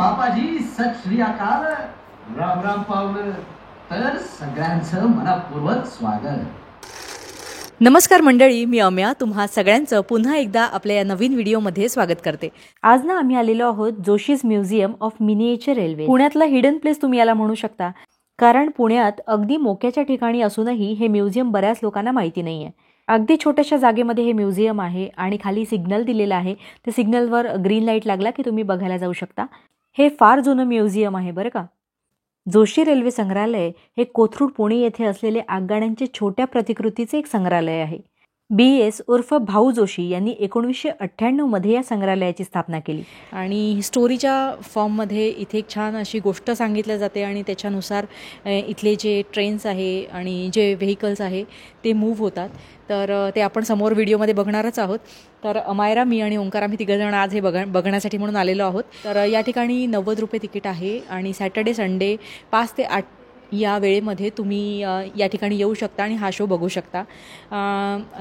पापाजी सत श्री अकाल. राम राम पावलं. तर सगळ्यांचं मनपूर्वक स्वागत. नमस्कार मंडळी, मी अम्या तुम्हा सगळ्यांचं पुन्हा एकदा आपल्या या नवीन व्हिडिओमध्ये स्वागत करते. आज ना आम्ही आलेलो आहोत Joshi's museum of miniature railway. पुण्यातला हिडन प्लेस तुम्ही याला म्हणू शकता, कारण पुण्यात अगदी मोक्याच्या ठिकाणी असूनही हे म्युझियम बऱ्याच लोकांना माहिती नाही आहे. अगदी छोट्याशा जागेमध्ये हे म्युझियम आहे आणि खाली सिग्नल दिलेलं आहे. त्या सिग्नलवर ग्रीन लाईट लागला की तुम्ही बघायला जाऊ शकता. हे फार जुनं म्युझियम आहे बरं का. जोशी रेल्वे संग्रहालय हे कोथरूड पुणे येथे असलेले आगगाड्यांचे छोट्या प्रतिकृतीचे एक संग्रहालय आहे. BS उर्फ भाऊ जोशी यांनी 1998 मध्ये या संग्रहालयाची स्थापना केली आणि स्टोरीच्या फॉर्ममध्ये इथे एक छान अशी गोष्ट सांगितली जाते आणि त्याच्यानुसार इथले जे ट्रेन्स आहे आणि जे व्हेकल्स आहे ते मूव्ह होतात. तर ते आपण समोर व्हिडिओमध्ये बघणारच आहोत. तर अमायरा, मी आणि ओंकार आम्ही तिघंजण आज हे बघण्यासाठी म्हणून आलेलो आहोत. तर या ठिकाणी 90 रुपये तिकीट आहे आणि सॅटर्डे संडे 5 ते 8 या वेळेमध्ये तुम्ही या ठिकाणी येऊ शकता आणि हा शो बघू शकता.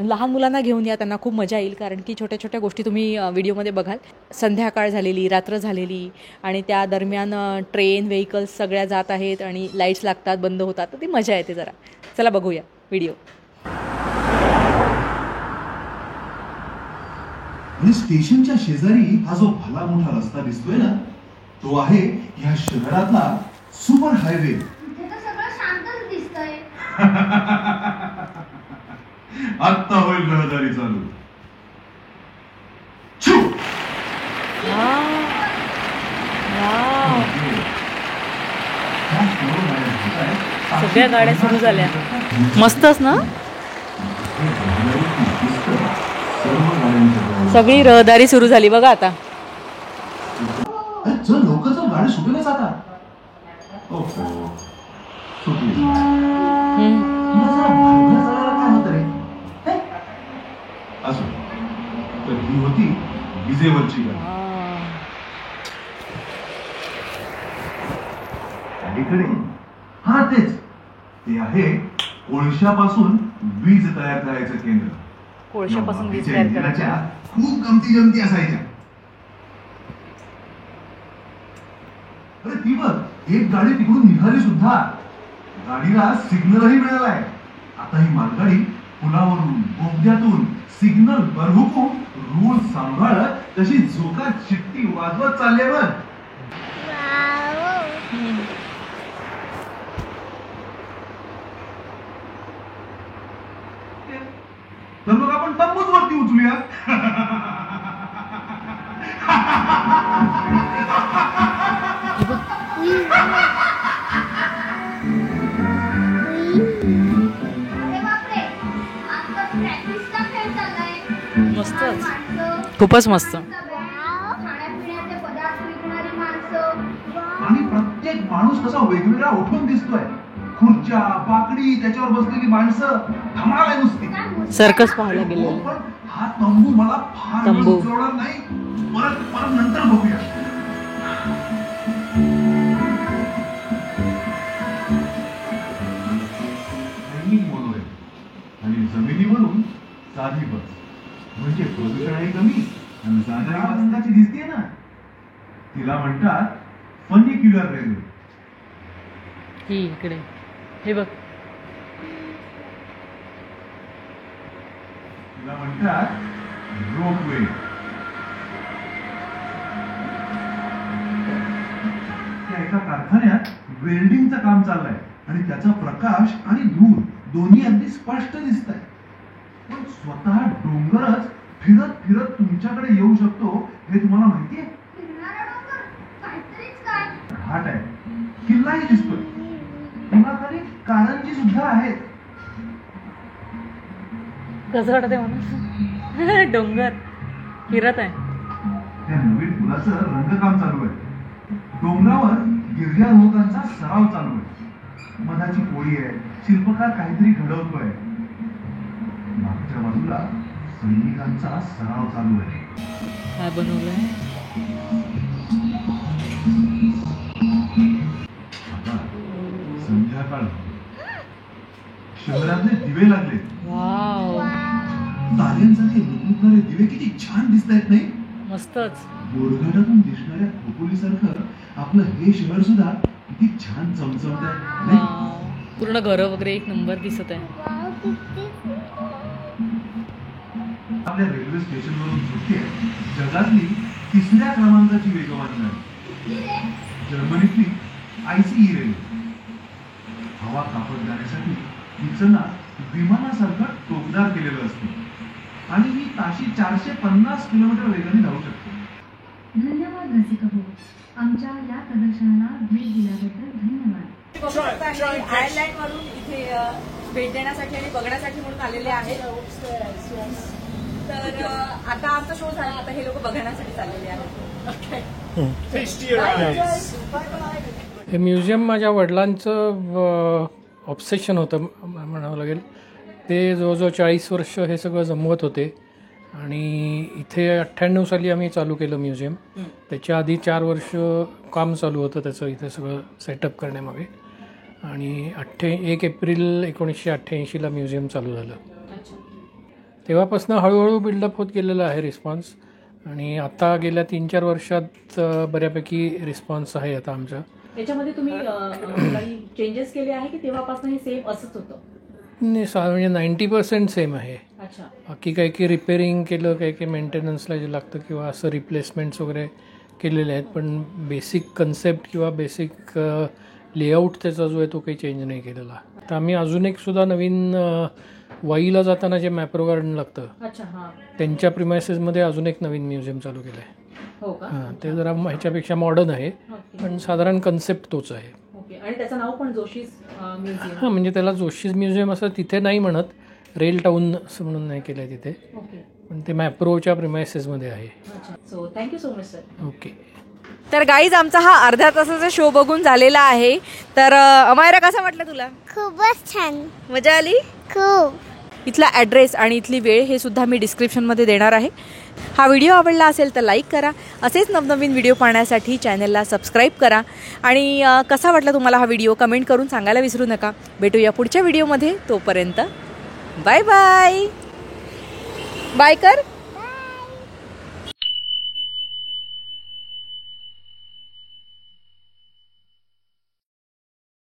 लहान मुलांना घेऊन या, त्यांना खूप मजा येईल, कारण की छोट्या छोट्या गोष्टी तुम्ही व्हिडिओमध्ये बघाल. संध्याकाळ झालेली, रात्र झालेली आणि त्या दरम्यान ट्रेन व्हेकल्स सगळ्या जात आहेत आणि लाईट्स लागतात, बंद होतात, तर ती मजा येते जरा. चला बघूया व्हिडिओ. आणि स्टेशनच्या शेजारी हा जो भला मोठा रस्ता दिसतोय ना, तो आहे या शहरातला सुपर हायवे. आत्ता होईल रहदारी चालू. सगळ्या गाड्या सुरू झाल्या. मस्तच ना, सगळी रहदारी सुरू झाली बघा आता. चल लवकर चल, गाडी सुटेलच आता. ही होती विजेवरची गाडी. अलीकडे हा तेच ते आहे कोळशापासून वीज तयार करायचं केंद्र. कोळशापासून वीज तयार करायच्या खूप गमती जमती असायच्या. अरे ती बघ, एक गाडी तिकडून निघाली सुद्धा. गाडीला सिग्नलही मिळालाय. आता ही मालगाडी पुलावरून बोगद्यातून सिग्नल बरहुकून रूळ सांभाळत तशी जोकात शिट्टी वाजवत चालले बघ. तर मग आपण तंबूच वरती उचलूया. मस्तच, खूपच मस्त. आणि प्रत्येक माणूस कसा वेगवेगळा उठून दिसतोय. खुर्च्या, बाकडी, त्याच्यावर बसलेली माणसं, धमाल आहे नुसती. सर्कस पाहायला गेलो. हा तंबू मला फार उचलणार नाही. परत नंतर बघूया. आणि जमिनीवरून साधी बस, म्हणजे प्रदूषणही कमी आणि जाणारी आनंदाची दिसते ना. तिला म्हणतात फनिक्युलर रेल्वे. ही इकडे हे बघ, तिला म्हणतात रोपवे. त्या एका कारखान्यात वेल्डिंगचं काम चाललंय आणि त्याचा प्रकाश आणि धूर दोन्ही अगदी स्पष्ट दिसत आहे. पण स्वतः डोंगरच फिरत फिरत तुमच्याकडे येऊ शकतो हे तुम्हाला माहितीये? घाट आहे, किल्लाही दिसतोय, पुन्हा कारंजी सुद्धा आहेत. कसं वाटत आहे म्हणून? डोंगर फिरत आहे. त्या नवीन पुलाचं रंगकाम चालू आहे. डोंगरावर गिर्यारोहकांचा सराव चालू आहे. मधाची पोळी आहे, शिल्पकार काहीतरी घडवतोय. मागच्या बाजूला सैनिकांचा सराव चालू आहे. काय बनवलंय? आता संध्याकाळ, शहरातले दिवे लागले. ताऱ्यांसारखे दिवे किती छान दिसत आहेत नाही? मस्तच. बोरघाटातून दिसणाऱ्या खोपोलीसारखं आपलं हे शहर सुद्धा किती छान चमचमत आहे नाही? पूर्ण घर वगैरे एक नंबर दिसत आहे. आपल्या रेल्वे स्टेशनवरून सुटते जगातली 3ऱ्या क्रमांकाची वेगवान गाडी, जर्मनीतली ICE रेल्वे. हवा कापत जाण्यासाठी हिचं ना विमानासारखं टोकदार केलेलं असतं आणि ही ताशी 450 किलोमीटर वेगाने धावू शकते. धन्यवाद रसिक हो, आमच्या या प्रदर्शनाला भेट दिल्याबद्दल धन्यवाद. आयर्लंड वरून इथे भेट देण्यासाठी आणि बघण्यासाठी म्हणून आलेले आहेत. तर आता आमचा शो झाला, आता हे लोक बघण्यासाठी चाललेले आहेत. हे म्युझियम माझ्या वडिलांचं ऑब्सेशन होतं म्हणावं लागेल. ते जवळजवळ 40 वर्ष हे सगळं जमवत होते आणि इथे 98 साली आम्ही चालू केलं म्युझियम. त्याच्या आधी 4 वर्ष काम चालू होतं त्याचं इथे सगळं सेटअप करण्यामागे आणि 1 एप्रिल 1988ला म्युझियम चालू झालं. तेव्हापासून हळूहळू बिल्डअप होत गेलेला आहे रिस्पॉन्स आणि आता गेल्या 3-4 वर्षात बऱ्यापैकी रिस्पॉन्स आहे आता आमचा. त्याच्यामध्ये तुम्ही काही चेंजेस केले आहे की तेव्हापासून हे सेम असंच होतं? नाही, म्हणजे 90% सेम आहे. अच्छा. बाकी काही रिपेअरिंग केलं, काही मेंटेनन्सला जे लागतं किंवा असं रिप्लेसमेंट्स वगैरे केलेले आहेत, पण बेसिक कन्सेप्ट किंवा बेसिक लेआउट त्याचा जो आहे तो काही चेंज नाही केलेला. तर आम्ही अजून एक सुद्धा नवीन वाईला जाताना जे मॅप्रो गार्डन लागतं, अच्छा, हां, त्यांच्या प्रिमायसेसमध्ये अजून एक नवीन म्युझियम चालू केलं आहे. हो का? हां, ते जरा ह्याच्यापेक्षा मॉडर्न आहे, पण साधारण कन्सेप्ट तोच आहे. ओके. आणि त्याचं नाव पण जोशीज म्युझियम? हां, म्हणजे त्याला जोशीज म्युझियम असं तिथे नाही म्हणत, रेल टाऊन असं म्हणून नाही केलं आहे तिथे, ओके. पण ते मॅप्रोच्या प्रिमायसेसमध्ये आहे. अच्छा. So thank you so much sir. Okay. तर गाईज, आमचा हा अर्ध्या तासाचा शो बघून झालेला आहे. तर अमायरा, कसं वाटलं तुला? खूपच छान, मजा आली खूप. इथला ॲड्रेस आणि इथली वेळ हे सुद्धा मी डिस्क्रिप्शनमध्ये देणार आहे. हा व्हिडिओ आवडला असेल तर लाईक करा. असेच नवनवीन व्हिडिओ पाहण्यासाठी चॅनलला सबस्क्राईब करा आणि कसा वाटला तुम्हाला हा व्हिडिओ कमेंट करून सांगायला विसरू नका. भेटूया पुढच्या व्हिडिओमध्ये. तोपर्यंत बाय बाय. बाय कर.